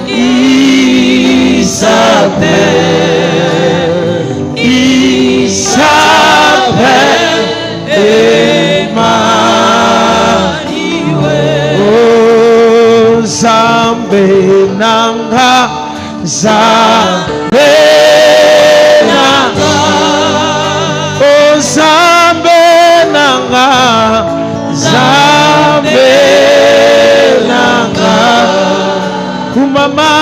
il s'appelle Emmanuel. Oh, Zambe Nanga, Zambe Nanga, oh, Zambe Nanga, Zambe Nanga, kumama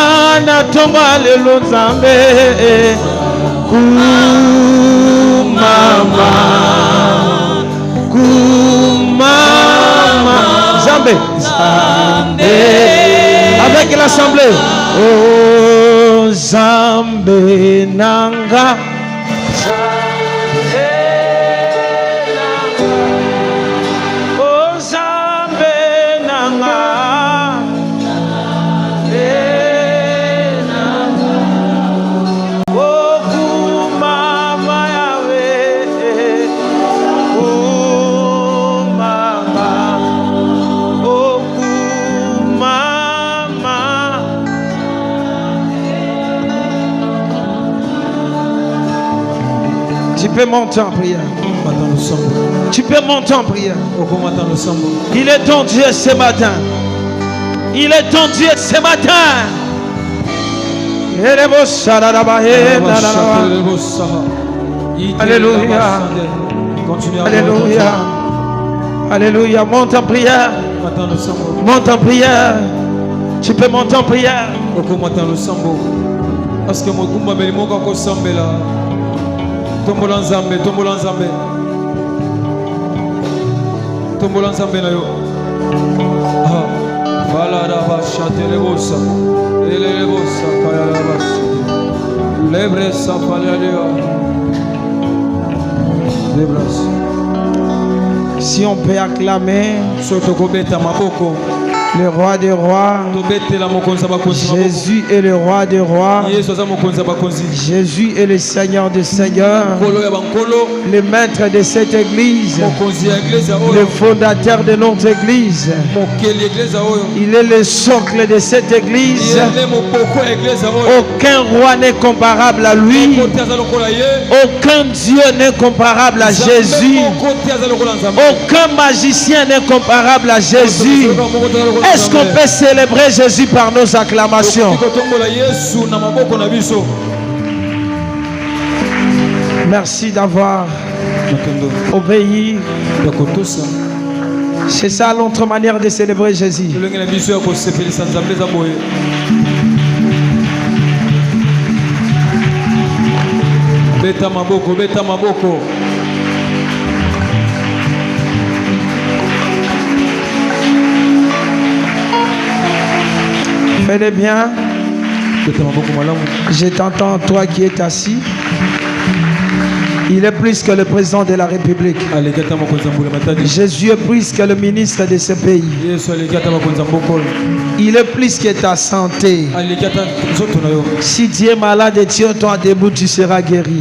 na tonga lelo Zambe, kumama, kumama, Zambe, Zambe, avec l'assemblée, oh, Zambe Nanga. Tu peux monter en prière. Tu peux monter en prière. Il est ton Dieu ce matin. Il est ton Dieu ce matin. Alléluia. Alléluia. Alléluia. Monte en prière. Monte en prière. Tu peux monter en prière. Parce que mon kumba belimoka ko sambela. Tombola nzambe, tombola nzambe. Tombola nzambe na yo. Ah, voilà da ba chante le bossa. Le bossa kaya la bas. Lebre sa palia. Lebras. Si on peut acclamer Sotokobeta maboko. le roi des rois, Jésus est le roi des rois, Jésus est le Seigneur des seigneurs, le maître de cette église, le fondateur de notre église. Il est le socle de cette église. Aucun roi n'est comparable à lui. Aucun Dieu n'est comparable à Jésus. Aucun magicien n'est comparable à Jésus. Est-ce qu'on peut célébrer Jésus par nos acclamations? Merci d'avoir obéi. C'est ça notre manière de célébrer Jésus. Beta maboko, beta maboko. Fais-le bien. Je t'entends, toi qui es assis. Il est plus que le président de la République. Jésus est plus que le ministre de ce pays. Il est plus que ta santé. Si tu es malade et tiens-toi debout, tu seras guéri.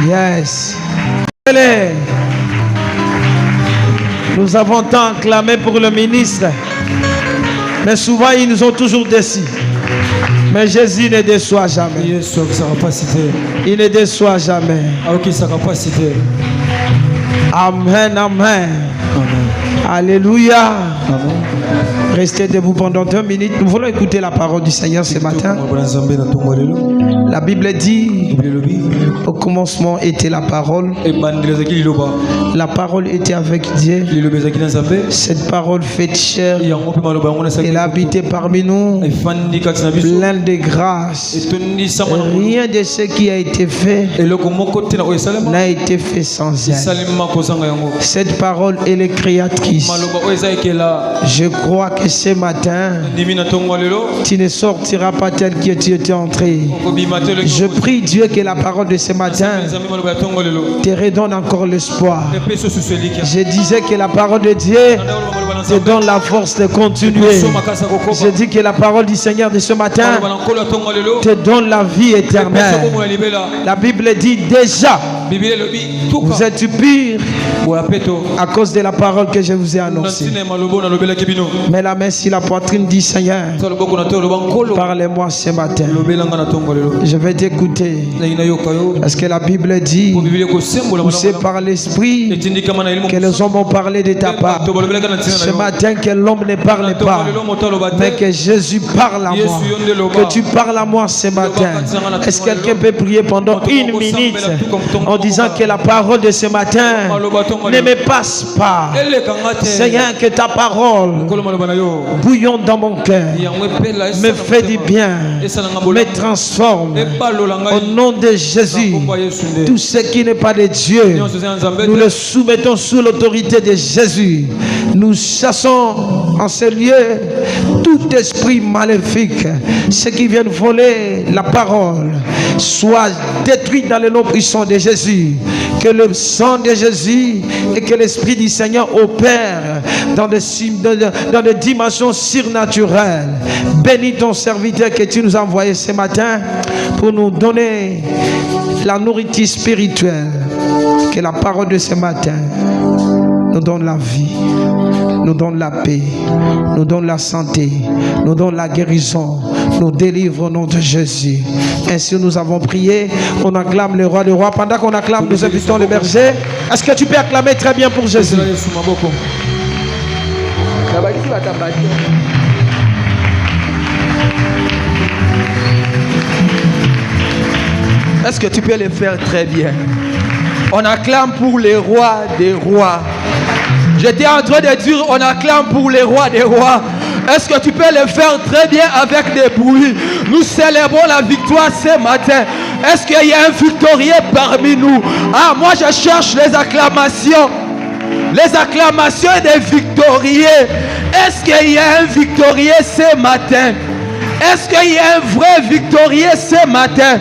Yes. Nous avons tant clamé pour le ministre, mais souvent ils nous ont toujours déçus. Mais Jésus ne déçoit jamais. Il ne déçoit jamais. Amen, amen. Alléluia. Amen. Restez debout pendant 2 minutes. Nous voulons écouter la parole du Seigneur ce matin. La Bible dit, au commencement était la parole. La parole était avec Dieu. Cette parole faite chair, elle a habité parmi nous, plein de grâce. Rien de ce qui a été fait n'a été fait sans elle. Cette parole, elle est créatrice. Je crois que ce matin, tu ne sortiras pas tel que tu étais entré. Je prie Dieu que la parole de ce matin te redonne encore l'espoir. Je disais que la parole de Dieu te donne la force de continuer. Je dis que la parole du Seigneur de ce matin te donne la vie éternelle. La Bible dit déjà, Vous êtes purs à cause de la parole que je vous ai annoncée. Mets la main sur la poitrine, dit Seigneur, parlez-moi ce matin. Je vais t'écouter. Parce que la Bible dit, poussé par l'Esprit, que les hommes ont parlé de ta part. Ce matin, que l'homme ne parle pas, mais que Jésus parle à moi. Que tu parles à moi ce matin. Est-ce que quelqu'un peut prier pendant 1 minute en disant que la parole de ce matin ne me passe pas? Seigneur, que ta parole bouillonne dans mon cœur, me fait du bien, me transforme. Au nom de Jésus, tout ce qui n'est pas de Dieu, nous le soumettons sous l'autorité de Jésus. Nous chassons en ce lieu tout esprit maléfique, ceux qui viennent voler la parole, soit détruit dans le nom puissant de Jésus. Que le sang de Jésus et que l'Esprit du Seigneur opère dans des dimensions surnaturelles. Bénis ton serviteur que tu nous as envoyé ce matin pour nous donner la nourriture spirituelle. Que la parole de ce matin nous donne la vie, nous donne la paix, nous donne la santé, nous donne la guérison, nous délivre au nom de Jésus. Ainsi nous avons prié, on acclame le roi des rois. Pendant qu'on acclame, nous invitons les bergers. Est-ce que tu peux acclamer très bien pour Jésus? Est-ce que tu peux le faire très bien? On acclame pour les rois des rois. J'étais en train de dire, on acclame pour les rois des rois. Est-ce que tu peux le faire très bien avec des bruits? Nous célébrons la victoire ce matin. Est-ce qu'il y a un victorieux parmi nous? Ah, moi je cherche les acclamations. Les acclamations des victorieux. Est-ce qu'il y a un victorieux ce matin? Est-ce qu'il y a un vrai victorieux ce matin?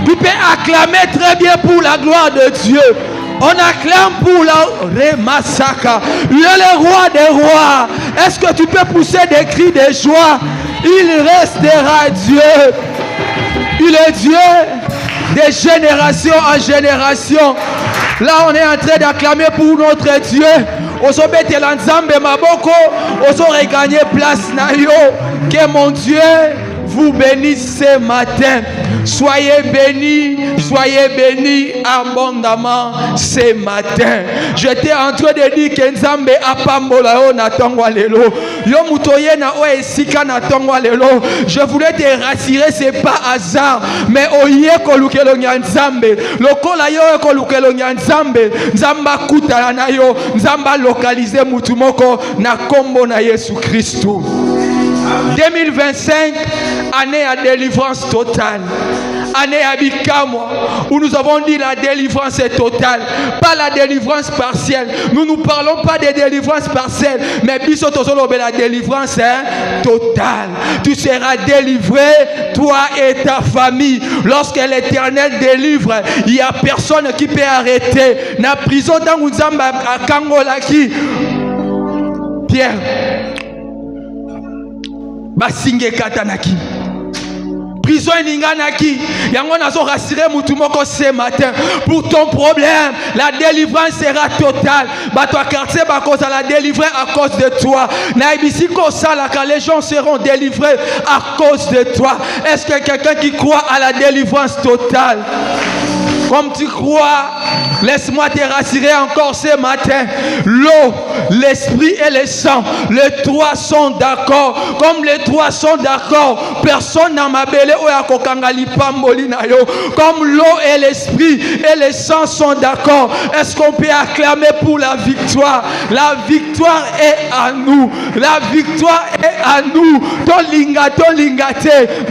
Tu peux acclamer très bien pour la gloire de Dieu. On acclame pour la Remassaka. Il est le roi des rois. Est-ce que tu peux pousser des cris de joie? Il restera Dieu. Il est Dieu de génération en génération. Là, on est en train d'acclamer pour notre Dieu. Oso betela nzambe maboko, oso regagner place na yo. Que mon Dieu vous bénisse ce matin. Soyez bénis abondamment ce matin. J'étais en train de dire que Nzambe apambola yo na tongwa lelo. Yo mutoye na o esika na tongwa lelo. Je voulais te rassurer, c'est pas hasard, mais oye kolukelo nya Nzambe. Lokola yo kolukelo nya Nzambe, Nzamba kutana na yo, Nzamba localiser mutu moko na kombo na Yesu Kristo. 2025, année à délivrance totale. Année à Bikamwa, où nous avons dit la délivrance est totale, pas la délivrance partielle. Nous ne parlons pas de délivrance partielle, mais la délivrance est totale. Tu seras délivré, toi et ta famille. Lorsque l'Éternel délivre, il n'y a personne qui peut arrêter. Na prison dans Nzamba à Kangolaki. Pierre. Basinge katanaki. Prison ninganaki. Yango nazo rassurer mutu moko ce matin. Pour ton problème, la délivrance sera totale. Ba toi quartier ba cause la délivrer à cause de toi. Na ibisi ko sala quand les gens seront délivrés à cause de toi. Est-ce que quelqu'un qui croit à la délivrance totale? Comme tu crois, laisse-moi te rassurer encore ce matin. L'eau, l'esprit et le sang, les trois sont d'accord. Comme les trois sont d'accord, personne n'a m'appelé ou à kokangali pamboli na yo. Comme l'eau et l'esprit et le sang sont d'accord, est-ce qu'on peut acclamer pour la victoire? La victoire est à nous. La victoire est à nous. Tolingate,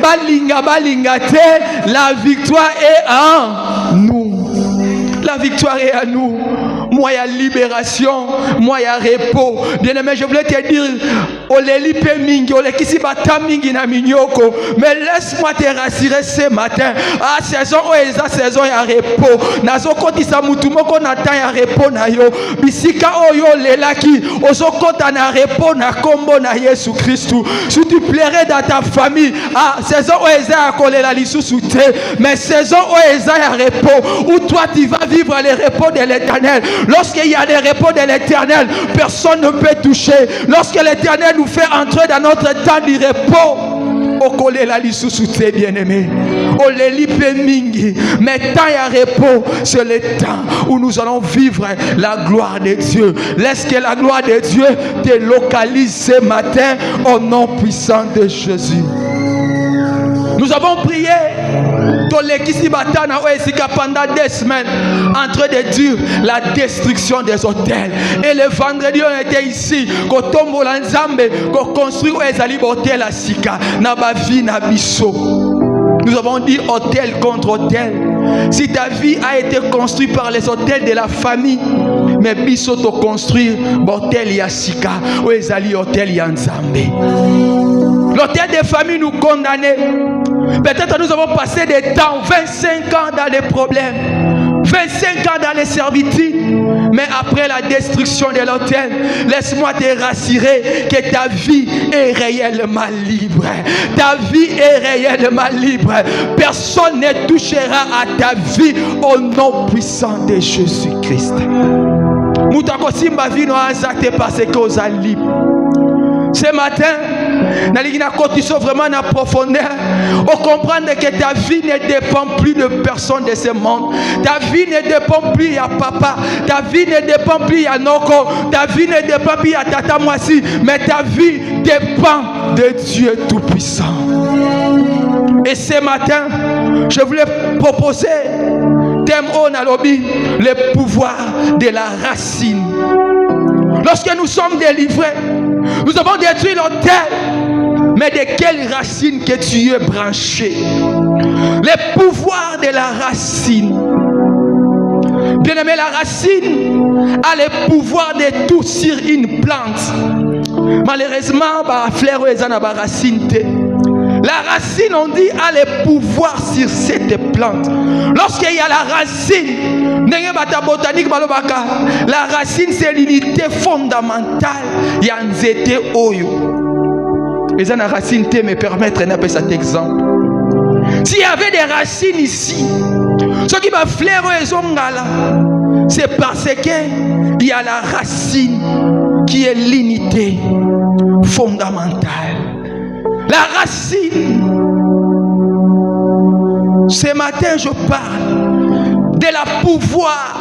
balingate. La victoire est à nous. La victoire est à nous. Moi, il y a libération. Moi, il y a repos. Bien-aimé, je voulais te dire, olelipe mingi, olekisi bata mingi na minyoko. Mais laisse-moi te rassurer ce matin. Ah, saison oeza saison ya repos. Nazokotisa mutu moko na temps ya repos na yo. Bisika oyo lelaki, ozokota na repos na kombo na Yesu Christu. Si tu plairais dans ta famille, ah, saison oeza ya kolela lisusu te, mais saison oeza ya repos, où toi tu vas vivre les repos de l'Éternel. Lorsqu'il y a des repos de l'Éternel, personne ne peut toucher. Lorsque l'Éternel nous fait entrer dans notre temps du repos, okolela lisusu te, bien-aimé. Olelipe mingi. Mais temps ya repos, c'est le temps où nous allons vivre la gloire de Dieu. Laisse que la gloire de Dieu te localise ce matin au nom puissant de Jésus. Nous avons prié pendant 2 semaines en train de dire la destruction des hôtels. Et le vendredi, on était ici. Nous avons dit hôtel contre hôtel. Si ta vie a été construite par les hôtels de la famille, mais biso to construire hôtel ya sika, ou ezali hôtel ya nzambe. L'hôtel des familles nous condamnait. Peut-être nous avons passé des temps, 25 ans dans les problèmes, 25 ans dans les servitudes. Mais après la destruction de l'hôtel, laisse-moi te rassurer que ta vie est réellement libre. Ta vie est réellement libre. Personne ne touchera à ta vie au nom puissant de Jésus-Christ. Moutakosimba vie no azate parce que vous êtes libre. Ce matin, nous vraiment en profondeur. On comprend que ta vie ne dépend plus de personne de ce monde. Ta vie ne dépend plus à papa. Ta vie ne dépend plus à Noko. Ta vie ne dépend plus à Tata Mwasi. Mais ta vie dépend de Dieu Tout-Puissant. Et ce matin, je voulais proposer thème Onalobi, le pouvoir de la racine. Lorsque nous sommes délivrés, nous avons détruit l'autel. Mais de quelle racine que tu es branché? Le pouvoir de la racine. Bien aimé, la racine a le pouvoir de tout sur une plante. Malheureusement, la fleur est en racine. La racine, on dit, a le pouvoir sur cette plante. Lorsqu'il y a la racine, la racine, c'est l'unité fondamentale. Il y a un zété oyo. Et ça, la racine, me permettre de cet exemple. S'il y avait des racines ici, ce qui va flairer les ongala, c'est parce qu'il y a la racine qui est l'unité fondamentale. La racine. Ce matin, je parle de la pouvoir.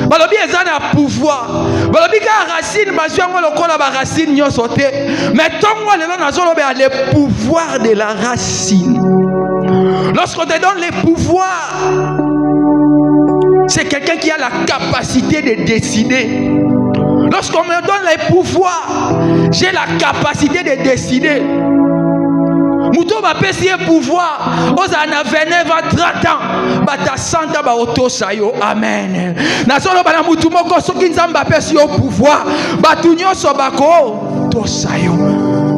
Balobi ezana pouvoir. Balobi ka racine mazwango lokola ba racine nyoso te. Mais tongo lelo nazolobe le pouvoir de la racine. Lorsqu'on te donne les pouvoirs, c'est quelqu'un qui a la capacité de décider. Lorsqu'on me donne les pouvoirs, j'ai la capacité de décider. Mouto va péter pouvoir. Aux années 29 30 ans, bata santa ba otosayo. Amen. Nasolo bana mutu moko soki nzamba pesi au pouvoir. Batunyo sobako tosayo.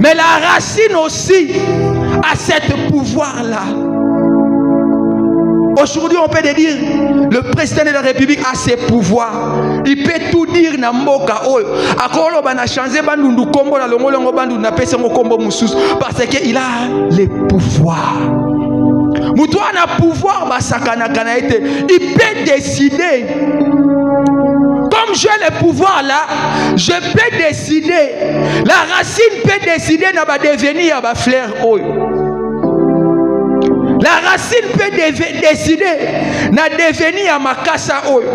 Mais la racine aussi a ce pouvoir là. Aujourd'hui, on peut dire le président de la République a ses pouvoirs. Il peut tout dire na mboka oyo. Akolo bana changer bandundu kombo na longolongo bandundu na pesa ngo kombo mususu parce que il a les pouvoirs. Mutu ana pouvoir basakana kana ete. Il peut décider. Comme j'ai le pouvoir là, je peux décider. La racine peut décider na ba devenir ba fleur oyo. La racine peut décider na devenir makasa oyo.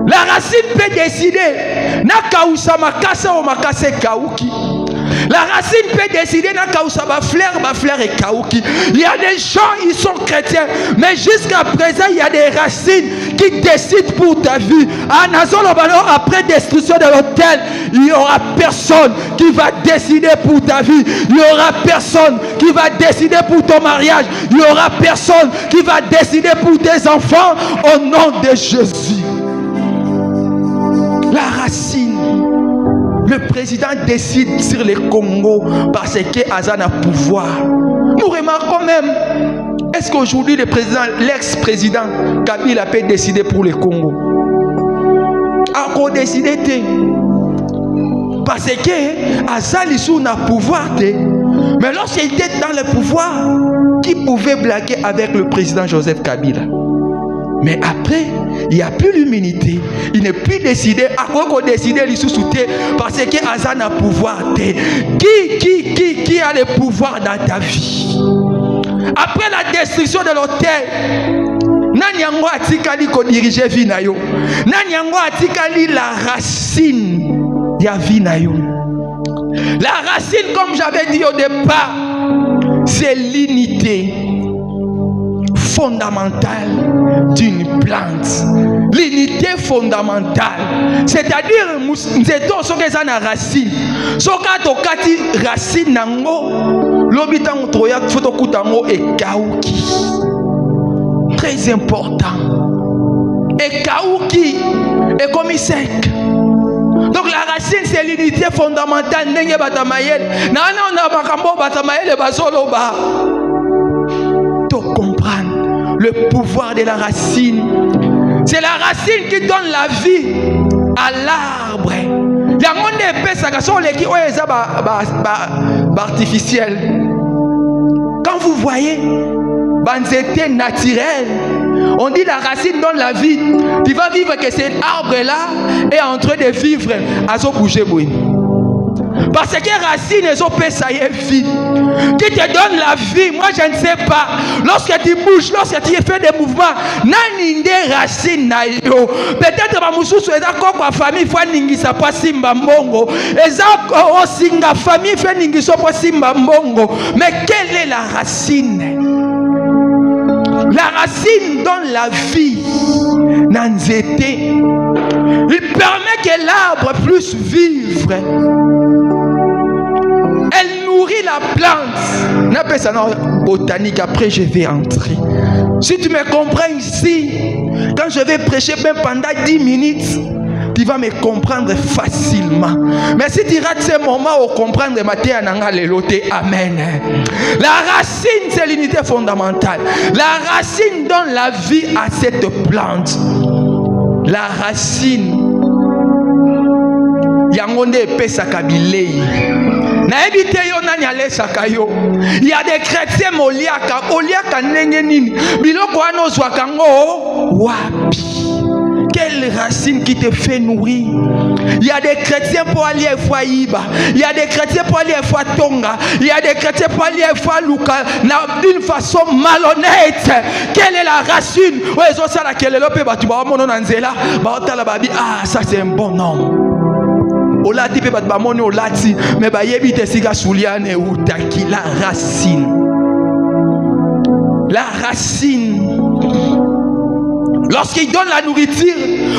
La racine peut décider na kausa makasa o makase kauki. La racine peut décider na kausa ba fleur et kauki. Il y a des gens, ils sont chrétiens, mais jusqu'à présent, il y a des racines qui décident pour ta vie. Après destruction de l'autel, il n'y aura personne qui va décider pour ta vie. Il n'y aura personne qui va décider pour ton mariage. Il n'y aura personne qui va décider pour tes enfants au nom de Jésus. La racine. le président décide sur le Congo parce que Azan a pouvoir. Nous remarquons même, est-ce qu'aujourd'hui le président, l'ex-président Kabila peut décider pour le Congo? Encore décider parce que Azan Lissou n'a pouvoir. Mais lorsqu'il était dans le pouvoir, qui pouvait blaguer avec le président Joseph Kabila? Mais après, il n'y a plus l'humilité. Il n'est plus décidé. À quoi qu'on décide Lissou souté parce que Azan a pouvoir. Qui a le pouvoir dans ta vie? Après la destruction de l'hôtel, nani yango atikali ko diriger vie na yo? Nani yango atikali la racine ya vie na yo? La racine, comme j'avais dit au départ, c'est l'unité fondamentale d'une plante. L'unité fondamentale, c'est-à-dire nous étions sur les racines. Soka tokati racine nango, l'obitan troya fotokutango et kauki. Très important. Et kauki est comme sec. Donc la racine c'est l'unité fondamentale. Nenge batamayel, nana na bakambo batamayel basoloba. To comprendre le pouvoir de la racine. C'est la racine qui donne la vie à l'arbre. Il y a un monde épais, ça artificiel. Quand vous voyez, banzété naturelle, on dit la racine donne la vie. Tu vas vivre que cet arbre-là est en train de vivre à son bouger. Parce que racine et ça y est vie. Qui te donne la vie? Moi je ne sais pas. Lorsque tu bouges, lorsque tu fais des mouvements, nani nde racine na yo. Peut-être ma mususu eza kwa famille fa ningisa pa simba mbongo. Eza osinga famille fa ningiso pa simba mbongo. Mais quelle est la racine? La racine donne la vie. Nanzete. Il permet que l'arbre puisse vivre. Elle nourrit la plante. N'appelle ça botanique. Après, je vais entrer. Si tu me comprends ici, quand je vais prêcher même pendant 10 minutes, tu vas me comprendre facilement. Mais si tu rates ce moment où comprendre amen. La racine, c'est l'unité fondamentale. La racine donne la vie à cette plante. La racine, yangonde pesa kabilei. Il y a des chrétiens oliaka nenge nini biloko ano zwakango wapi. Quelle racine qui te fait nourrir? Il y a des chrétiens pour aller à Iba. Il y a des chrétiens pour aller à Tonga. Il y a des chrétiens pour aller à Luka d'une façon malhonnête. Quelle est la racine? Ah, ça c'est un bon homme. Olati pe batbamoni olati mais ba yebi te siga souliane ou taki la racine. La racine. Lorsqu'il donne la nourriture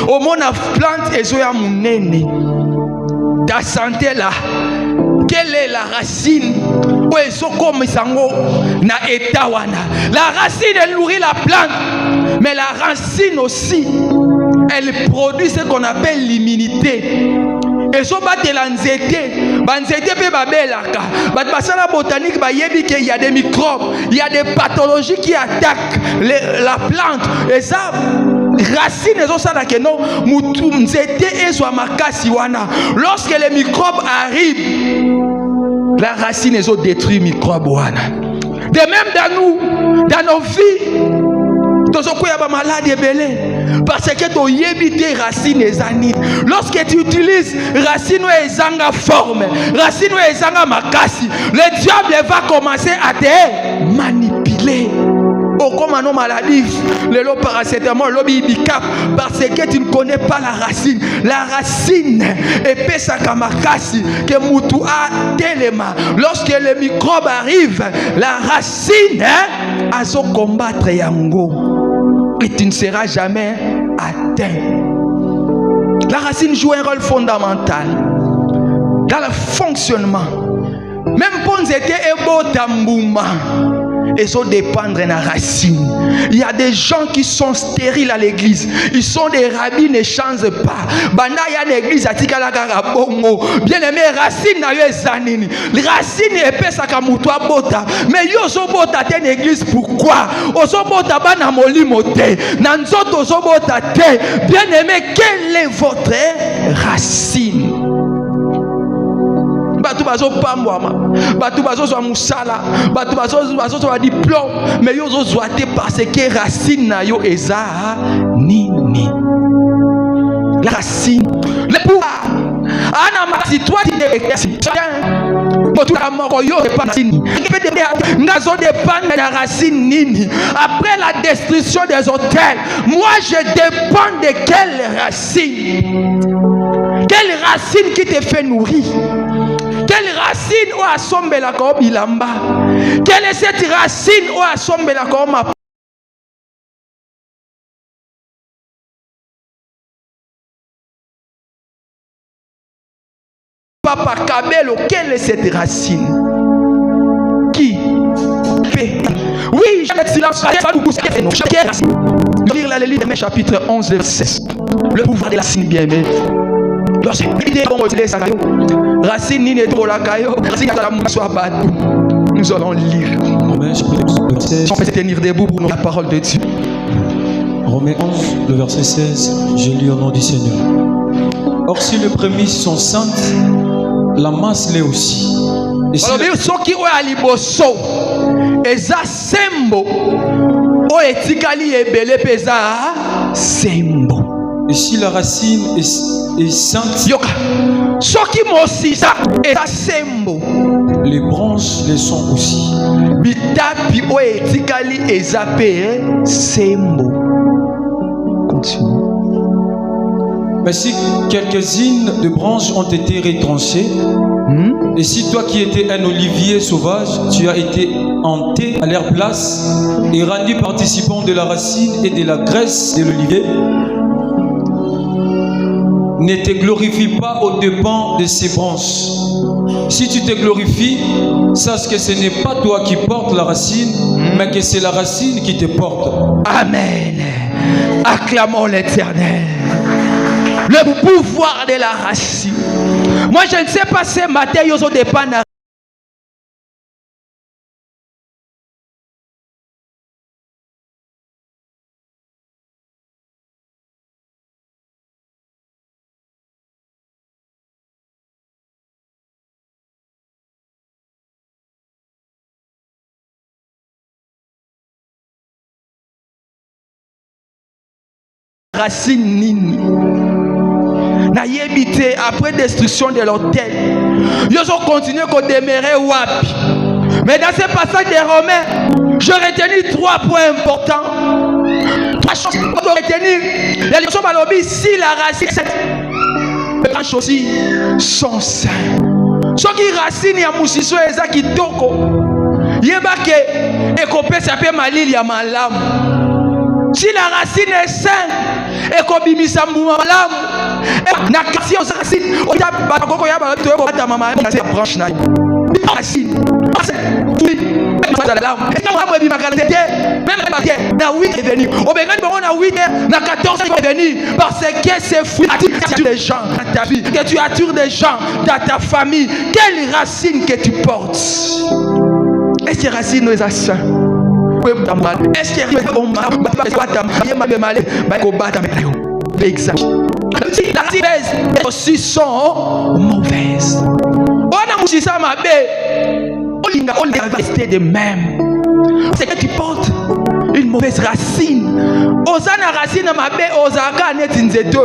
au monde à plante et zoya munene. Ta santé là. Quelle est la racine? La racine elle nourrit la plante, mais la racine aussi elle produit ce qu'on appelle l'immunité. Et so batela nzete, banzete pe babelaka. Bat basala botanique ba yebi que il y a des microbes, il y a des pathologies qui attaquent la plante. Et ça racine ezo sala que non mutu nzete ezo makasi wana. Lorsque les microbes arrivent, la racine ezo détruit microbes wana. De même dans nos vies, parce que tu as racines et années. Lorsque tu utilises racines et zanga forme, racines et zanga makasi, le diable va commencer à te manipuler. Oh, comme un homme maladif, le lot paracétamol, le bicap, parce que tu ne connais pas la racine. La racine est pesa kamakasi que mutu a telema. Lorsque le microbe arrive, la racine a son combattre yango. Et tu ne seras jamais atteint. La racine joue un rôle fondamental dans le fonctionnement. Même pour nous était ebo tambouma. et sont dépendre de la racine. Il y a des gens qui sont stériles à l'église. Ils sont des rabbins, ne changent pas. Banda il y a l'église à Tikalaka Bongo. Bien aimé, racine na yo ezanini. Racine epesa kamutwa bota. Mais yo zo bota te l'église pourquoi? Ozo bota bana molimo te. Nanzoto ozo bota te. Bien aimé, quelle est votre racine? Batu bazo pambwama, batu bazo zwa musala, batu bazo zwa diplôme, mais yo zo zwa te parce que racine na yo eza nini? La racine, le pouvoir. Ana mati toi tu la mort yo racine. Ngazo dépend de la racine nini? Après la destruction des hôtels, moi je dépends de quelle racine? Quelle racine qui te fait nourrir? Quelle racine ou assemble la comme bilamba? Quelle est cette racine ou assemble la comme Papa Kabelo? Quelle est cette racine? Qui fait? Oui, je vais silence. Lire la livre de chapitre 11 verset 16. Le pouvoir de la racine bien-aimée. Racine ni netro la caillou, racine à la mousse à nous allons lire. On peut se tenir debout pour la parole de Dieu. Romains 11, le verset 16, je lis au nom du Seigneur. Or si les prémices sont saintes, la masse l'est aussi. Et si ceux qui ont à liboso, eza sembo, o etikali ebele pesa sembo. Et si la racine est sainte, yoka, ceux qui m'ossi ça eza sembo, les branches les sont aussi. Bitapi o etikali ezape sembo. Continue. Mais si quelques-unes de branches ont été retranchées, et si toi qui étais un olivier sauvage, tu as été hanté à leur place et rendu participant de la racine et de la graisse de l'olivier, ne te glorifie pas aux dépens de ces branches. Si tu te glorifies, sache que ce n'est pas toi qui portes la racine, mais que c'est la racine qui te porte. Amen. Acclamons l'Éternel. Le pouvoir de la racine. Moi, je ne sais pas si matin, ils ont dépend. Racine nini. Na yébité après destruction de l'hôtel. Ils ont continué à demeurer wapi. Mais dans ce passage des Romains, je retenu 3 points importants. 3 choses que je retenir. Les choses malobi si la racine les branches aussi sont sains. Ce qui racine ya musiso eza kitoko. Yeba ke ekopé ça peut malili ya malamu. Si la racine est saine, et comme bimisa malamu, na kasi aux racines, on a bakoko ya ba to ba mama na cette branche na. Racine. Oui. Même na 8 est venu. Au Bénin, on a 8 na 14 est venu. Parce que c'est fou. Tu attires des gens dans ta vie. Que tu attires des gens dans ta famille. Quelle racine que tu portes? Est-ce que racine nous est sain? Est-ce que on m'a la racine aussi sont mauvaises. On a moussé ça ma belle. On va rester de même. C'est que tu portes une mauvaise racine. Osana racine ma belle, osaka net inzeto.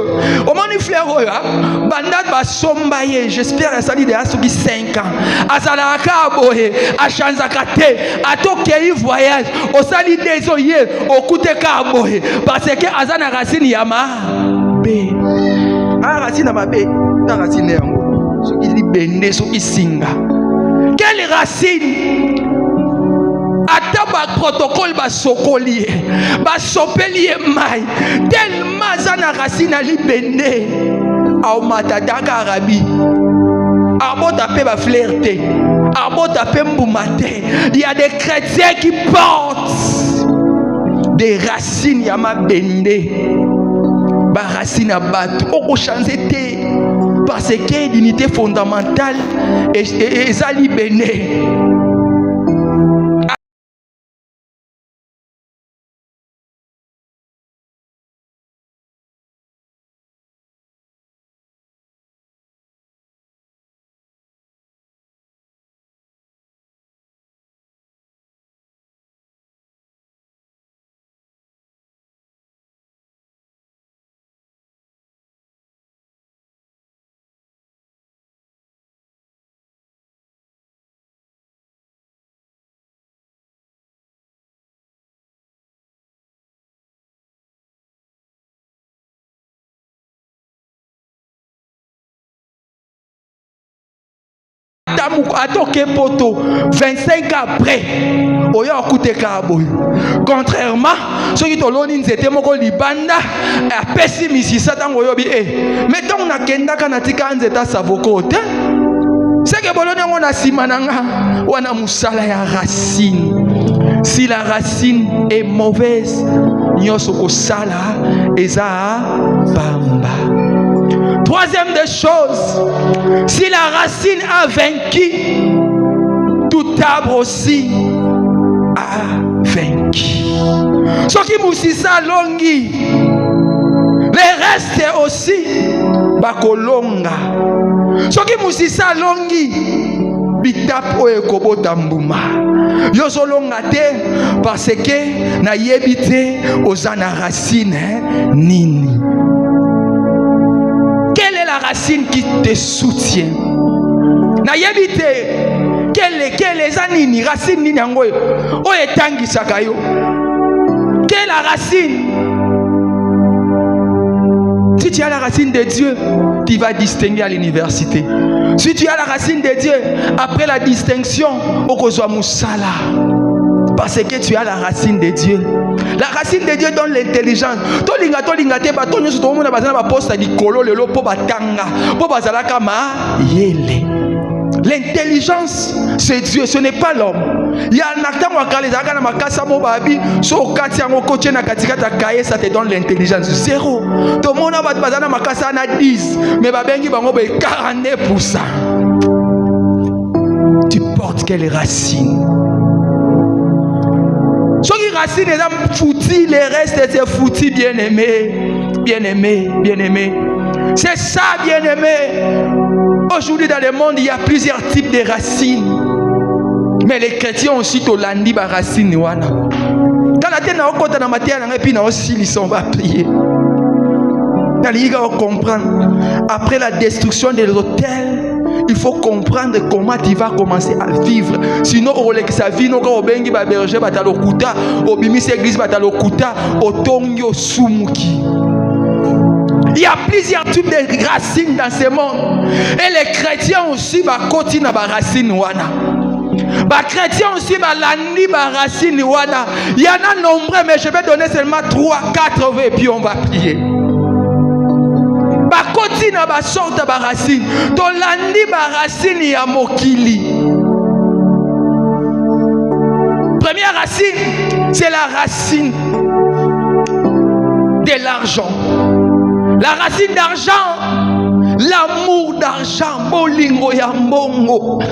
Au moins une fleur oya. Bandat ba sombaye. J'espère que ça dit de asuki 5 ans. Azalaka bohe, achanzaka te, atokei voyage. Osali désoye, okute ka bohe. Parce que azana racine yama be. Ah racine ma be, ta racine yango. Soki li bende, soki singa. Quelle racine? Ata ba protocole ba sokolié, ba sopelié mai. Tellement zana racine ali bende. Au matadaka arabi. abota pe ba flirter, abota pe mbumate. Il y a des chrétiens qui portent des racines ya mabende, ba racines à battre. Oko changer te parce que l'unité fondamentale est ali bene. Atoke poto 25 ans après oyo akute kabo contrairement ceux qui toloni nzete moko libanda apesi misisa tango yobi mais donc nakenda kana tika nzeta savoko te c'est que boloni ngo na simananga wana musala ya racine. Si la racine est mauvaise nyoso ko sala eza bamba. Troisième des choses, si la racine a vaincu, tout arbre aussi a vaincu. Ce qui moussissa longi, les restes aussi bakolonga. Ce qui moussissa longi, bitap oekobo tambuma. Yo solonga te parce que na yebite ozana racine nini. Quelle est la racine qui te soutient? Na yebite quelle est anini racine nini yangoy o etangi sakayo. Quelle est la racine? Si tu as la racine de Dieu, tu vas distinguer à l'université. Si tu as la racine de Dieu, après la distinction, okozwa musala. Parce que tu as la racine de Dieu. La racine de Dieu donne l'intelligence. Tolinga te batonyo so tomona bazana ba posta likolo lelo po batanga. Po bazala kama yele. L'intelligence, c'est Dieu, ce n'est pas l'homme. Il y a un acte na makasa mo babi so kati yango koche na katika ta kaye ça te donne l'intelligence. Zéro. To mona bat bazana makasa na 10 mais babengi bango be 42%. Tu portes quelle racine? Ceux qui racines les foutis, les restes c'est foutis, bien-aimés, bien-aimés, bien-aimés. C'est ça, bien-aimés. Aujourd'hui dans le monde, il y a plusieurs types de racines. Mais les chrétiens aussi tolandi ba racine wana. Dans la tête na okota na matière na epi na aussi ils on va prier. Naliga on comprendre. Après la destruction de l'autel, il faut comprendre comment tu vas commencer à vivre. Sinon, on relève sa vie, on va bengi ba berger batalokuta, obimis église batalokuta, otongyo sumuki. Il y a plusieurs types de racines dans ce monde. Et les chrétiens aussi ba koti na ba racine wana. Ba chrétiens aussi ba landi ba racine wana. Il y en a nombreux mais je vais donner seulement 3, 4 et puis on va prier. Bakoti na ba sorte ba racine to landi ba racine ya mokili. Première racine, c'est la racine de l'argent. La racine d'argent, l'amour d'argent, bolingo ya mbongo.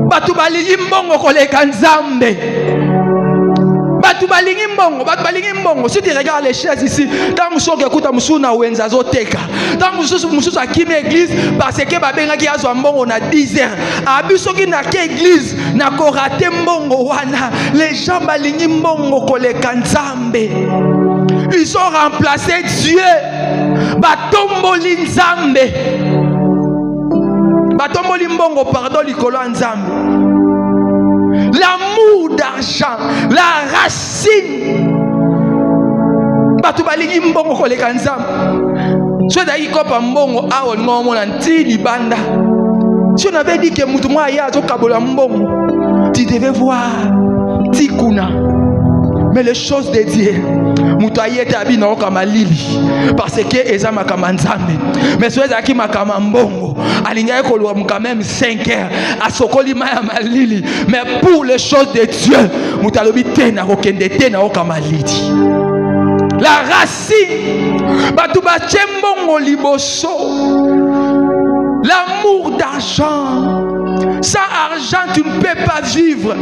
Batu balingi mbongo koleka nzambe. Batu balingi mbongo. Si tu regardes les chaises ici, tant musoke kuta musuna wenza zoteka. Tant mususu akime église parce que babenga ki azwa mbongo na 10 heures. Abiso ki na ke église na ko rater mbongo wana. Les gens balingi mbongo koleka nzambe. Ils ont remplacé Dieu. Batomboli nzambe. Batomboli mbongo pardon likolo nzambe. L'amour d'argent, la racine. Batu balingi mbongo koleka nzambe. So da ikopa mbongo awo ngomo na ntili banda. Si on avait dit que mutumwa ya zo kabola mbongo, tu devais voir tikuna. Mais les choses de Dieu, Moutaye Tabi na okama lili, parce que eza makama nzambe. Mais soyez aki makama mbongo, alinga ekolo quand même 5 heures, à sokoli maya malili. Mais pour les choses de Dieu, Moutalobi tena okende tena okama lili. La racine, Batouba Tchembongo Liboso, l'amour d'argent. Sans argent, tu ne peux pas vivre.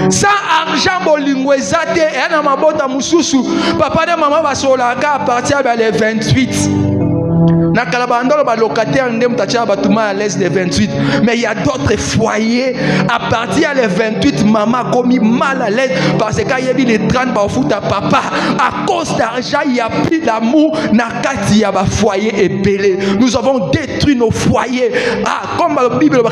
Sans argent, bolingwezate, et na mabota mususu. Papa de maman va sur la gare à partir de 28. Na kalabandolo ba locataire ndem tacha batuma à l'aise des 28. Mais il y a d'autres foyers à partir des 28 maman commis mal à l'aise parce qu'il y a eu les 30 par foot à papa à cause d'argent il y a plus d'amour na kati ya ba foyer ébélé. Nous avons détruit nos foyers. Ah comme la Bible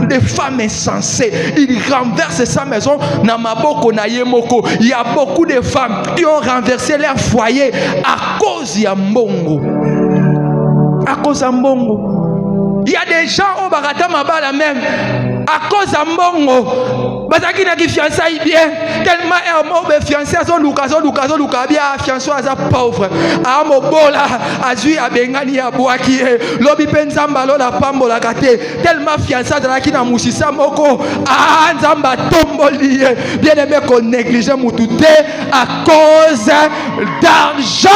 les femmes insensées, ils renversent sa maison na maboko na yemoko. Il y a beaucoup de femmes qui ont renversé leur foyer à cause ya mbongo. À cause de mbongo. Il y a des gens au barata mabala même à cause de mbongo. Bazaki na ki fiançailles bien tellement ermo be fiancé zo luka bien fiancé aza pauvre. A mobola azui abengani ya boaki lobi penzamba lola pambola kate tellement fiancé za ki na musisa moko a nzamba tomboli bien aimé qu'on néglige mutu te à cause d'argent.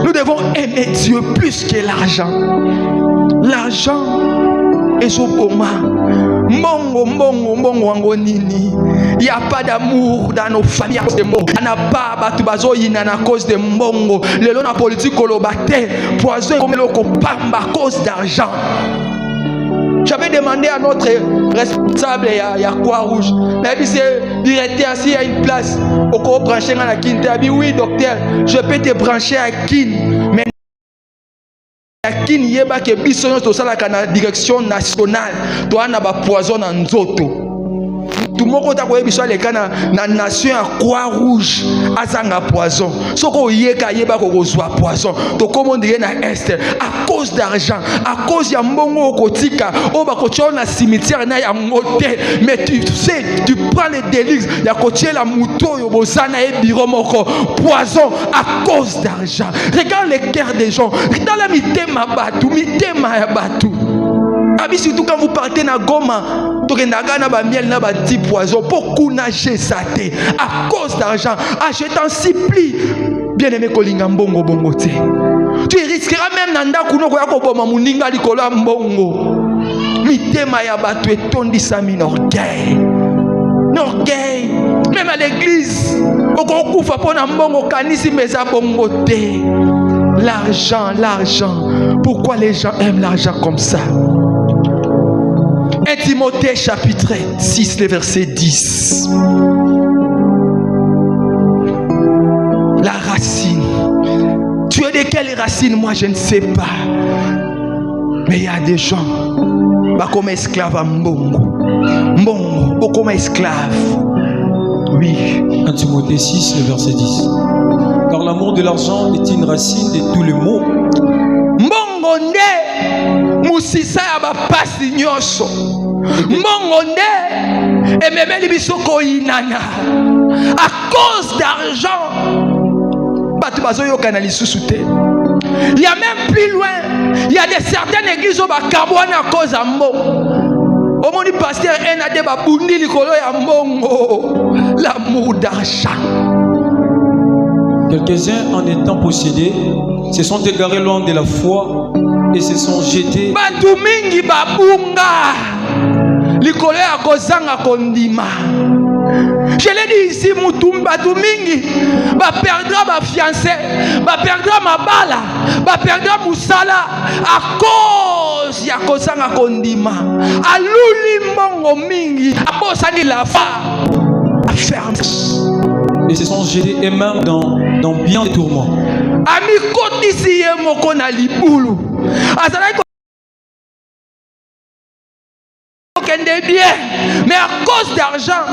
Nous devons aimer Dieu plus que l'argent. L'argent est au coma. Mbongo angonini. Il n'y a pas d'amour dans nos familles. Il n'y a pas à cause de mbongo. Le long de la politique kolobate poison comme le copamba à cause d'argent. J'avais demandé à notre responsable, il y a Croix-Rouge. Il dit, directeur, s'il y a une place, au corps branché à la Kin. Il a dit, oui, docteur, je peux te brancher à Kin. Mais à Kin, il y a des bisons dans la direction nationale. Toi, on a des poisons en zoto. Tout le monde a dit que la nation à Croix-Rouge a un poison. Ce qu'on y est, il y a un poison. Donc, comme on dit dans l'Est, à cause d'argent, à cause de mbongo kotika, on va continuer dans le cimetière, mais tu sais, tu prends les délices, il y a continué la mouton, il y a poison à cause d'argent. Regarde les cœurs des gens. Regarde la mitema batou. Surtout quand vous partez na Goma, petit poison pour nager ça à cause d'argent. Ah, je t'en supplie, bien aimé Kolinga Mbongo Bongo te. Tu risqueras même nanda kuno koya koboma muninga likolo mbongo. Mitema ya batu etondisa min orgueil. Orgueil. Même à l'église, okokufa pona mbongo kanisi meza bongo te. L'argent. Pourquoi les gens aiment l'argent comme ça? 1 Timothée chapitre 6, le verset 10. La racine. Tu es de quelle racine? Moi je ne sais pas. Mais il y a des gens comme esclaves à Mbongo, comme esclaves. Oui. 1 Timothée 6, le verset 10. Car l'amour de l'argent est une racine de tous les maux. Mbongo nde musisa ya bapasi nyonso. Mbongo nde ememeli biso koinana. À cause d'argent, batu bazoyoka lisusu te. Il y a même plus loin, il y a des certaines églises où bakabwana à cause de mbongo. Au monde pasteur un a des babundi likolo ya mbongo. L'amour d'argent. Quelques-uns, en étant possédés, se sont égarés loin de la foi et se sont jetés. Batumingi babunga likolo ya kozanga kondima. Je l'ai dit ici, Batumingi va perdre ma fiancée, va perdre ma bala, va perdre musala à cause ya kozanga kondima. Aluli mbongo mingi, abosani la fa, ferme. Et se sont jetés eux-mêmes dans bien des tourments. Ami kotisi ye moko na libulu. Azalaki kende bien, mais à cause d'argent,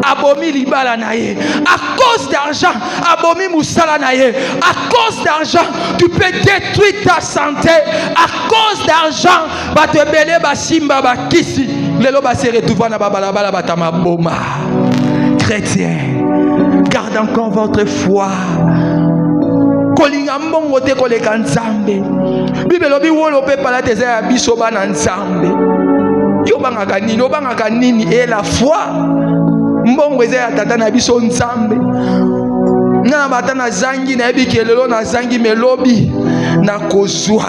abomi libala naye. À cause d'argent, abomi musala naye. À cause d'argent, tu peux détruire ta santé. À cause d'argent, ba te belé ba simba ba kisi. Lelo ba se retrouver na babalabala batama boma. Chrétien, garde encore votre foi. Kolinga mbongo te koleka nzambe. Bible lobi wolo pe pala teze ya biso bana nzambe. Yo bangaka nini et la foi. Mbongo eze ya tata na biso nzambe. Na batana zangi na ebikelelo na zangi melobi na kozwa.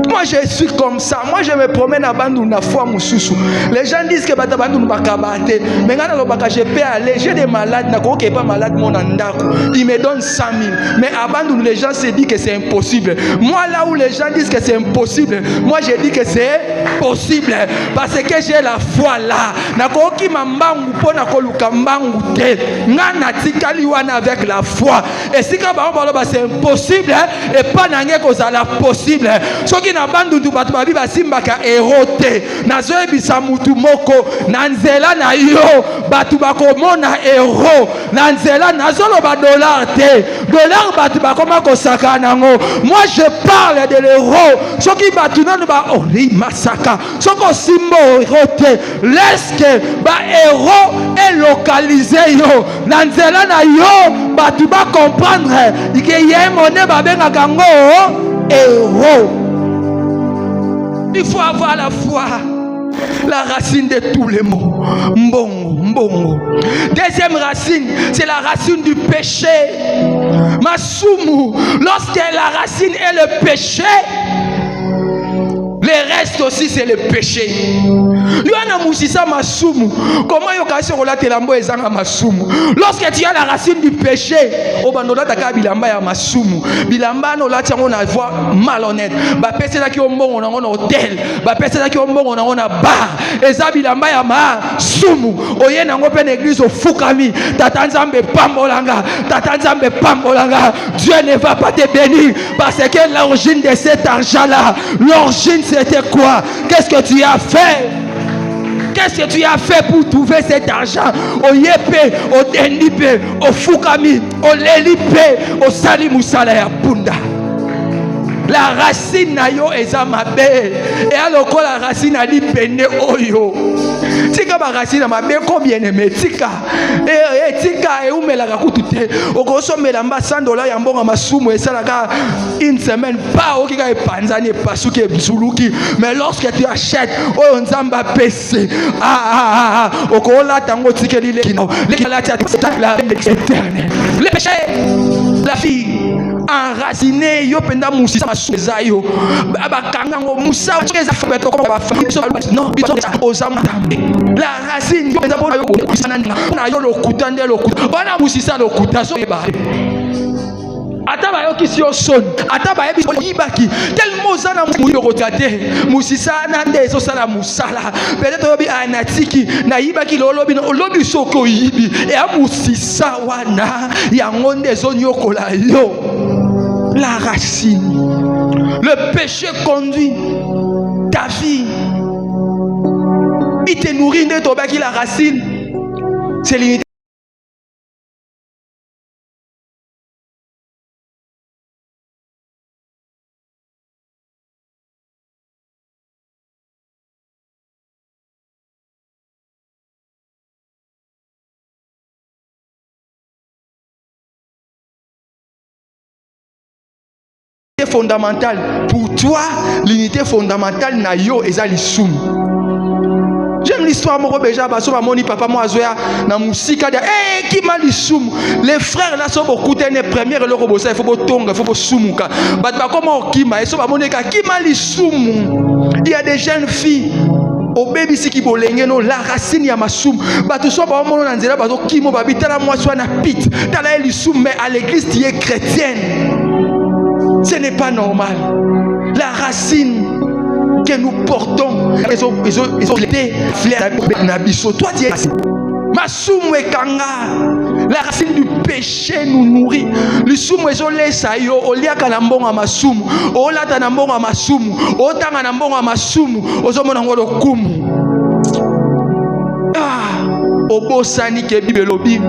Moi je suis comme ça. Moi je me promène à Bandou na foi mususu. Les gens disent que bata Bandou bakabate. Mais quand le baka je peux aller, j'ai des malades na ko pas malade mon andako. Ils me donnent 100 000. Mais à Bandou les gens se disent que c'est impossible. Moi là où les gens disent que c'est impossible, moi je dis que c'est possible parce que j'ai la foi là. Na ko ki mambangu pona ko luka mbangu te. Nga na tikali wana avec la foi. Et si ka ba c'est impossible et pas nangé ko ça la possible. So ki na bandu tu batu babi basimbaka erote nazo ebisa mutu moko na nzela na yo batu bakomona euro na nzela nazo lo ba dollar te dollar batu bakoma kosaka nango. Moi je parle de l'euro soki batu nanu ba ori masaka soko simbo erote laisse que ba euro est localisé yo na nzela na yo batu ba comprendre que yé monnaie ba benga kango euro. Il faut avoir la foi, la racine de tous les mots. Mbongo, mbongo. Deuxième racine, c'est la racine du péché. Masumu, lorsque la racine est le péché, le reste aussi c'est le péché. Yoana Moussissa Masumu. Comment yokasse relate lambo ezanga Masumu? Lorsque tu as la racine du péché, au bandola taka bilamba ya Masumu. Bilamba no la tiango na voix malhonnête. Ba pese la ki ombongo na ngona hôtel. Ba pese la ki ombongo na ngona bar. Eza bilamba ya Masumu. Oye na ngope na église au Fukami. Tata Nzambe pambolanga. Tata Nzambe pambolanga. Dieu ne va pas te bénir parce que l'origine de cet argent là, l'origine c'était quoi? Qu'est-ce que tu as fait? Qu'est-ce que tu as fait pour trouver cet argent? Au Yépé, au Denipé, au Fukami, au Lelipé, au Salimoussala ya Punda. La racine na yo ezamabe. Et alors que la racine a dit pene oyo. Tika ba racine ma be combien aimé tika. Tika e umela ka kutute. Okoso mela mba $100 ya mbonga masumu esalaka une semaine pas okika e panzani pasuki bizuluki. Mais lorsque tu achètes oyo nzamba pese okola tango tikeli le kino. Le la tia la éternelle. Le péché la fille enraciné yo penda musisa masuza yo abakanga ngo musa cheza febeto ko ba non osamtambe la racine yo penda bona yo kusana na yo lokutande lokuta bana musisa lokuta so ba ataba yo kisi yo son ataba yebi yibaki tellement zana muyo kotate musisa na ndezo sala musala peut-être yobi anatiki na yibaki lobi soko yibi e amusisa wana yango ndezo nyokola yo. La racine. Le péché conduit ta vie. Il te nourrit de ton bec, la racine. C'est l'unité. Fondamentale pour toi, l'unité fondamentale na yo ezali sum. J'aime l'histoire mon beja baso ba moni papa moi azoya na musika de qui mali sum. Les frères là sont beaucoup de première le robosa il faut botonga il faut sumuka. Ba comment qui ma so ba moni ka qui mali sum. Il y a des jeunes filles au baby si qui bolenge no la racine ya masum ba to so ba mono na nzela ba zo kimo ba bitala moi so na pit tala eli sum mais à l'église tu es chrétienne. Ce n'est pas normal. La racine que nous portons, ils ont été flair nabiso. Toi tu es Masumu ekanga. La racine du péché nous nourrit. Le sumu ezole sayo oliaka na mbonga masumu. Olata na mbonga masumu. Otanga na mbonga masumu. Ozomona ngolo kumu. Obosani ke Bible lobi.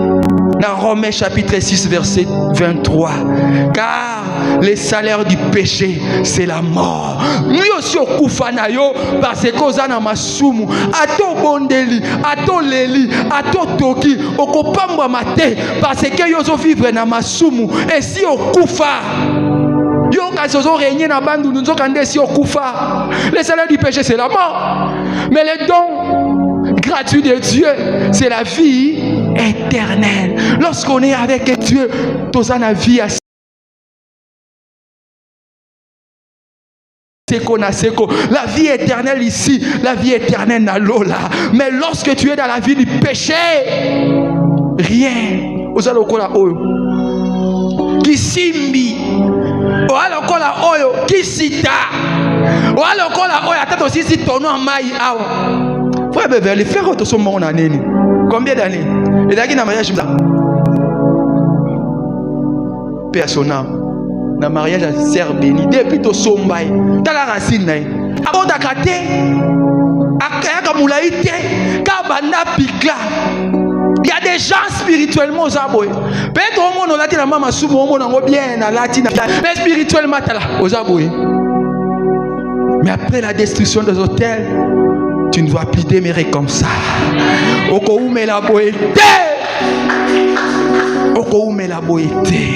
Dans Romains chapitre 6 verset 23. Car le salaire du péché c'est la mort. Lui aussi au kufanayo parce que ozana masumu ato bondeli ato leli ato toki okopambwa mate parce que yozo vivre na masumu et si au kufa yo kasozo régner na bandu nous kande si au kufa. Le salaire du péché c'est la mort. Mais le don gratuit de Dieu c'est la vie éternelle. Lorsqu'on est avec Dieu, tozana vie à la vie éternelle ici, la vie éternelle dans l'eau-là. Mais lorsque tu es dans la vie du péché, rien. Oza lokola oyo kisimbi, oza lokola oyo kisita, oza lokola oyo atata aussi si tono amai awa. Frère Beverly, frère auto son mon année. Combien d'années? Et là qui n'a mariage personnel. Na mariage à sœur béni depuis to sombaï ta la racine naï abonda kate akaya moulaïté kabanda pikla. Il y a des gens spirituellement aux abois. Peut-être au monde on a dit la maman sous mon monde on bien na latine mais spirituellement ta là aux abois. Mais après la destruction des hôtels tu ne dois plus demeurer comme ça. Oko ume la boété. Oko ume la boété.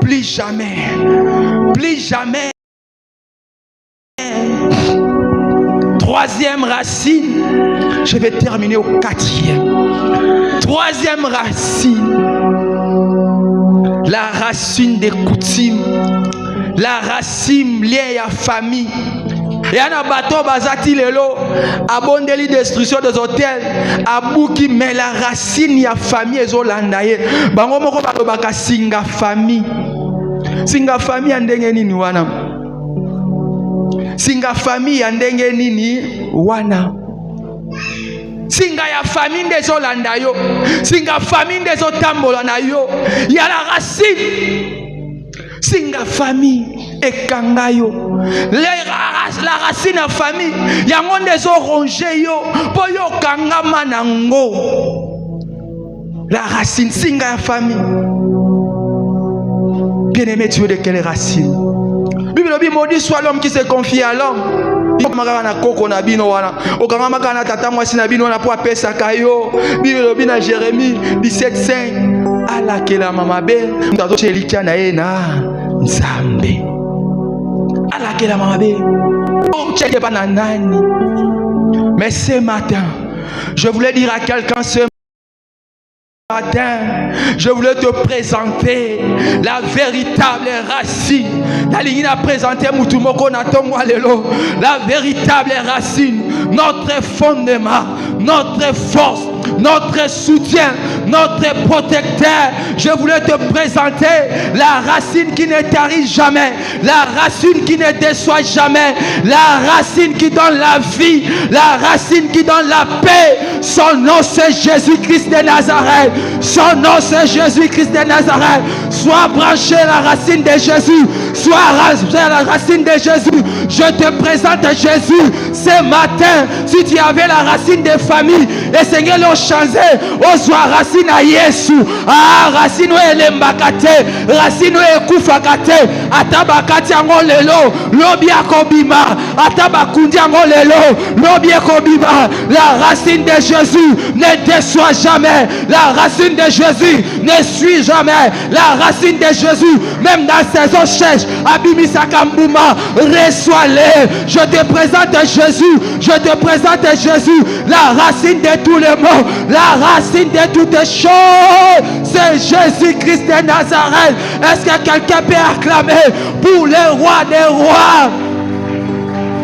Plus jamais, plus jamais. Troisième racine, je vais terminer au quatrième. Troisième racine, la racine des coutumes, la racine liée à la famille. Et un bateau bazati lelo, abondeli destruction des hôtels, abouki mais la racine ya famille ezolandaye. Bango moko balobaka singa famille. Singa famille andenge nini wana? Singa famille andenge nini wana? Singa ya famille ndezolanda yo. Singa famille ndezotambola na yo. Ya la racine. Singa famille ekanga yo. La racine ya famille yango ndezoronge yo po yo kanga manango. La racine singa ya famille. Bien-aimé, tu veux de quelle racine? Bible dit maudit soit l'homme qui se confie à l'homme. Il y a un koko na bino wana. Okamama na tata mwasi na bino na po apesa kayo. Bible dit na Jérémie 17:5. Ala kela mama belle. Ndazo chelikia na ye na nzambe. Ala kela mama belle. Oh cheke pa na nani. Mais ce matin, je voulais dire à quelqu'un ce matin, je voulais te présenter la véritable racine. La véritable racine, notre fondement, notre force, notre soutien, notre protecteur. Je voulais te présenter la racine qui ne tarit jamais, la racine qui ne déçoit jamais, la racine qui donne la vie, la racine qui donne la paix. Son nom c'est Jésus-Christ de Nazareth. Son nom c'est Jésus-Christ de Nazareth. Sois branché à la racine de Jésus. Sois branché à la racine de Jésus. Je te présente Jésus ce matin. Si tu avais la racine de famille, et Seigneur l'a changé. Oh, sois racine à Yesu. Ah, racine où elle est mbakate. Racine où elle est koufakate. Atabakati ango lelo. Lobi akobima. Atabakundi ango lelo. Lobi akobima. La racine de Jésus ne déçoit jamais. La racine de Jésus ne suit jamais. La racine de Jésus, même dans saison sèche, Abimisa Kambouma, reçois-les. Je te présente Jésus. Je te présente Jésus, la racine de tous les maux, la racine de toutes les choses. C'est Jésus-Christ de Nazareth. Est-ce que quelqu'un peut acclamer pour le roi des rois?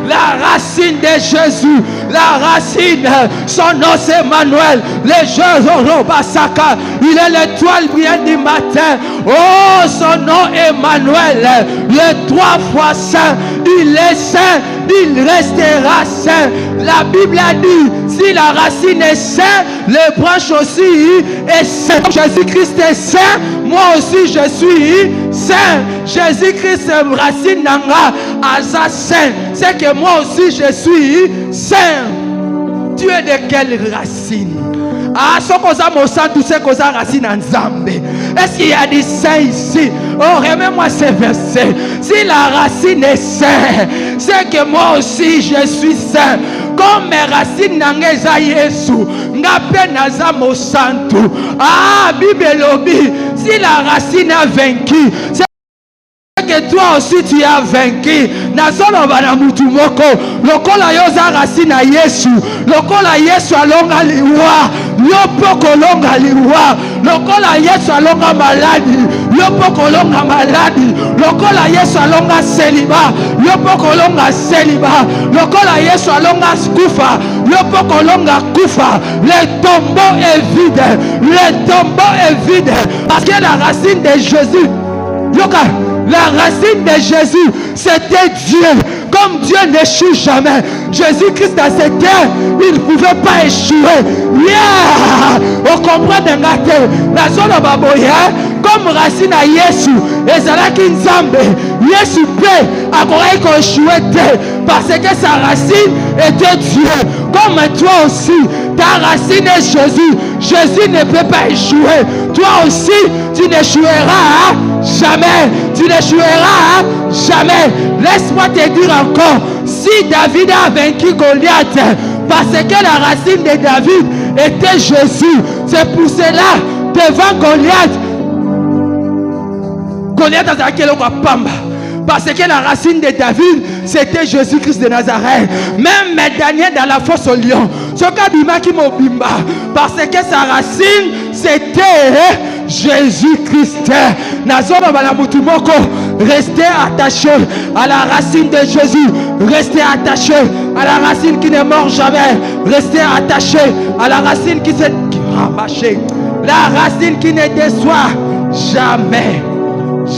La racine de Jésus, la racine, son nom c'est Emmanuel, le Jésus Basaka, il est l'étoile brillante du matin. Oh, son nom Emmanuel, le 3 fois saint, il est saint, il restera saint. La Bible a dit, si la racine est sainte, les branches aussi est saint. Jésus-Christ est saint, moi aussi je suis saint. Jésus-Christ est racine nanga, asa saint. C'est que moi aussi je suis saint. Tu es de quelle racine? Ah, ce qu'on a mon sang, tout ce qu'on a racine en Zambé. Est-ce qu'il y a des saints ici? Oh, remets-moi ces versets. Si la racine est sainte, c'est que moi aussi je suis saint. Comme mes racines n'engagent Yesu, n'appelle naza mon santo. Ah, Bible lobby. Si la racine a vaincu, c'est que toi aussi tu as vaincu. Nazono bana mutu moko. Lokola yoza racine a Yesu. Lokola Yesu alonga liwa. Yopoko longa liwa. Lokola Yesu alonga maladi. Yopoko longa maladi. Lokola Yesu alonga celibat. Yopoko longa celibat. Lokola Yesu alonga kufa. Yopoko longa kufa. Le tombeau est vide. Le tombeau est vide. Parce que la racine de Jésus. Yoka. La racine de Jésus, c'était Dieu. Comme Dieu n'échoue jamais. Jésus-Christ dans cette terre, il ne pouvait pas échouer. Yeah! On comprend de gâter. La zone de Baboya, comme racine à Yesu, et c'est là qu'il Nzambe. Yesu peut encore échouer parce que sa racine était Dieu. Comme toi aussi, ta racine est Jésus. Jésus ne peut pas échouer. Toi aussi, tu n'échoueras jamais. Tu n'échoueras jamais. Laisse-moi te dire encore, si David a vaincu Goliath, parce que la racine de David était Jésus, c'est pour cela, devant Goliath a attaqué le Pamba. Parce que la racine de David, c'était Jésus-Christ de Nazareth. Même Daniel dans la fosse au lion. Parce que sa racine, c'était Jésus-Christ. Restez attaché à la racine de Jésus. Restez attaché à la racine qui ne mord jamais. Restez attaché à la racine qui s'est rabâchée. La racine qui ne déçoit jamais.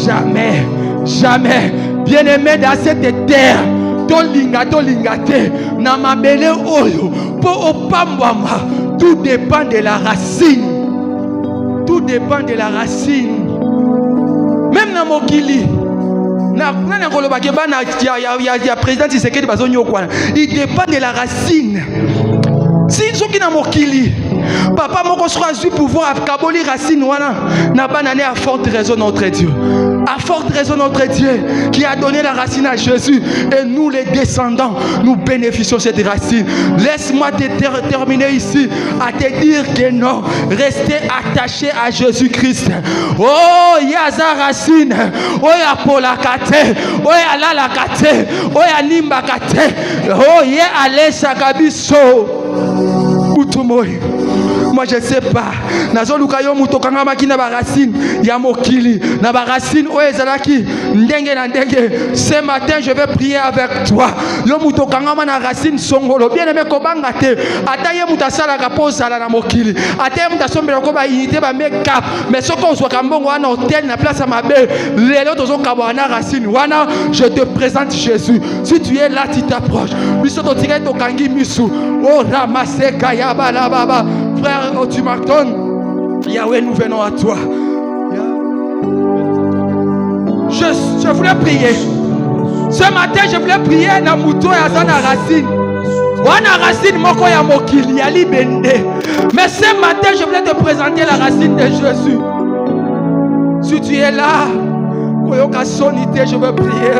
Jamais. Jamais. Bien-aimé dans cette terre, tout dépend de la racine. Tout dépend de la racine. Même dans Mokili, il y a président Tshisekedi, il dépend de la racine. Si ceux qui n'ont Mokili, papa moko soit du pouvoir à Kaboli racine wana n'a pas nané à forte raison notre Dieu. À forte raison notre Dieu qui a donné la racine à Jésus et nous les descendants nous bénéficions de cette racine. Laisse-moi te terminer ici à te dire que non, restez attaché à Jésus-Christ. Oh yaza racine, oh ya polakate, oh ya lalakate, oh ya nimbakate, oh ya alesa kabiso. Moi je ne sais pas. Nazolukayo mutokanga makina ba racine ya mokili na ba racine oezalaki ndenge na ndenge. Ce matin je vais prier avec toi. Yo mutokanga na racine songolo. Bien aimé kobanga te. Ataye mutasala kaposa la na mokili. Ataye mutasombela ko ba unité ba make up. Mais soko zo kambongo wana hôtel na place à mabe. Lelo tozo kabwana racine wana je te présente Jésus. Si tu es là tu t'approches. Biso to tikai to kangi misu. Oh ramase kaya bala baba. Frère Otumarton, Yahweh, nous venons à toi. Je voulais prier. Ce matin, je voulais prier dans Mouto et Azana Racine. Wana Racine, Moko ya Mokili, Yali Bende. Mais ce matin, je voulais te présenter la racine de Jésus. Si tu es là, Koyoka Sonité, je veux prier.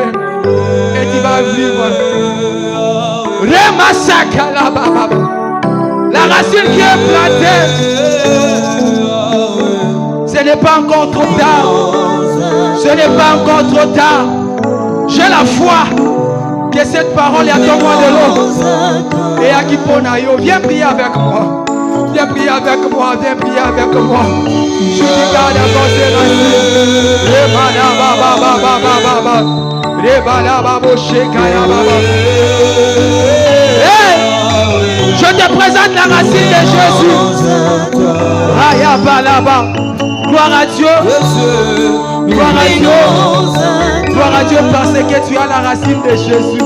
Et tu vas vivre. Remasaka la baba. La racine qui est plantée, ce n'est pas encore trop tard. Ce n'est pas encore trop tard. J'ai la foi que cette parole est à ton moi de l'eau. Et à qui ponayo, viens prier avec moi. Viens prier avec moi, viens prier avec moi. Je te garde encore ces racines. Je te présente la racine de Jésus. Raya balaba. Gloire à Dieu. Gloire à Dieu. Gloire à Dieu parce que tu as la racine de Jésus.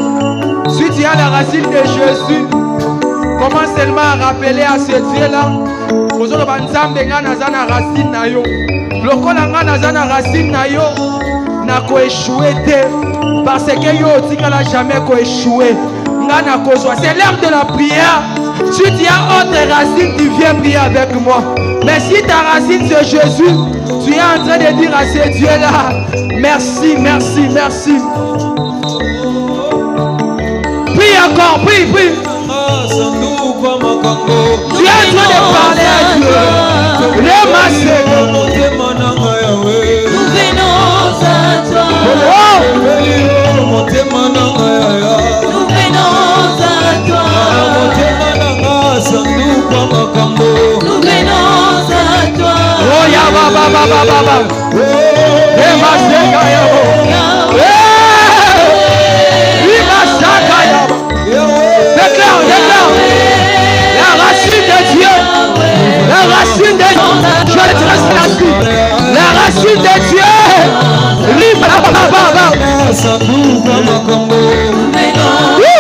Si tu as la racine de Jésus, commence seulement à rappeler à ce Dieu-là. Aujourd'hui, banzambe nga nazana racine na yo. Lokola nga nazana racine na yo, na ko échouer te parce que yo tika la jamais ko échouer. C'est l'heure de la prière. Si tu as autre racine, tu viens prier avec moi. Mais si ta racine c'est Jésus, tu es en train de dire à ces dieux-là, merci, merci, merci. Prie encore, prie, prie. Tu es en train de parler à Dieu. Remassez. Nous venons à toi. Oh. Nous venons à toi. Nous venons à toi. Oh ya baba baba baba. Remassez Gaïabo. Déclare, déclare. La racine de Dieu. La racine de Dieu. Je le trace là-dessus. La racine de Dieu. Libre. Nous venons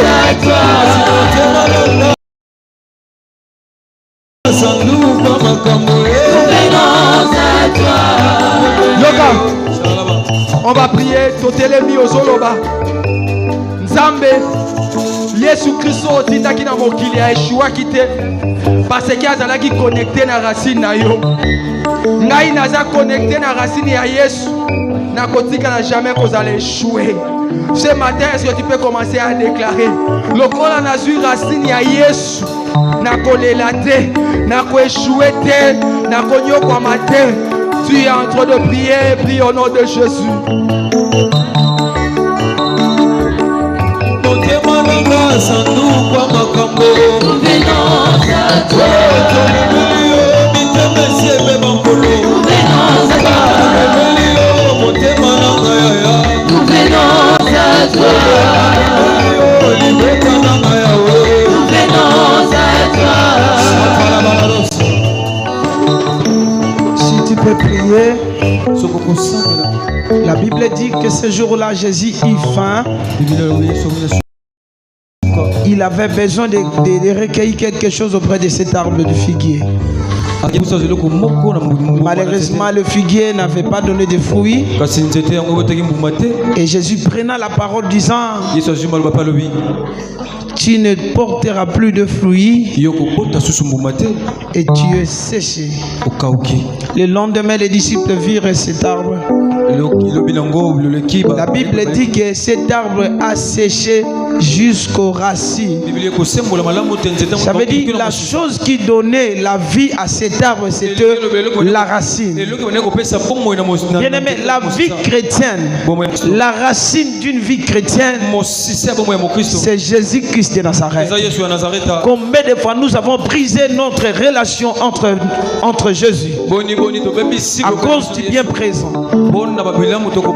à toi. Nous venons à toi. Yoga. On va prier. Totelemi ozoloba. Nzambe. Yesu Kristo otindaki na mokili ya Yeshua kite parce que azalaki connecté na racine na yo. Ngai naza connecté na racine ya Yesu. Na kotika na jamais kozala échouer. Ce matin, est-ce que tu peux commencer à déclarer lokola nazwi racine ya Yesu na kolela te, na ko échouer te, na konyokwama te. Tu es en train de prier, prie au nom de Jésus. Nous venons à toi. Nous venons à toi. Si tu peux prier, la Bible dit que ce jour-là, Jésus eut faim. Il avait besoin de recueillir quelque chose auprès de cet arbre de figuier. Malheureusement, le figuier n'avait pas donné de fruits. Et Jésus prenant la parole disant, tu ne porteras plus de fruits et tu es séché. Le lendemain, les disciples virent cet arbre. La Bible dit que cet arbre a séché jusqu'aux racines. Ça veut dire la chose qui donnait la vie à cet arbre, c'était la racine. Bien-aimé, la vie chrétienne, la racine d'une vie chrétienne, c'est Jésus-Christ de Nazareth. Combien de fois nous avons brisé notre relation entre Jésus à cause du bien présent?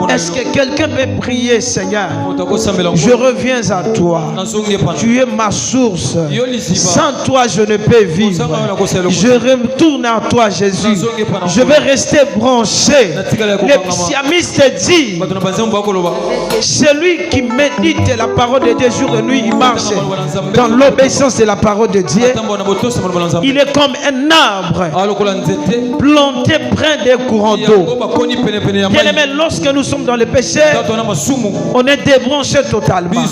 Est-ce que quelqu'un peut prier, Seigneur? Je reviens à toi. Tu es ma source. Sans toi, je ne peux vivre. Je retourne à toi, Jésus. Je vais rester branché. Le psalmiste dit, celui qui médite la parole de Dieu jour et nuit, il marche dans l'obéissance de la parole de Dieu. Il est comme un arbre planté près des courants d'eau. Bien-aimé, lorsque nous sommes dans le péché, on est débranché totalement.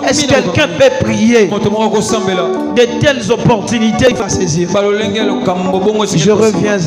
Est-ce que quelqu'un peut prier? De telles opportunités, il va saisir. Je reviens.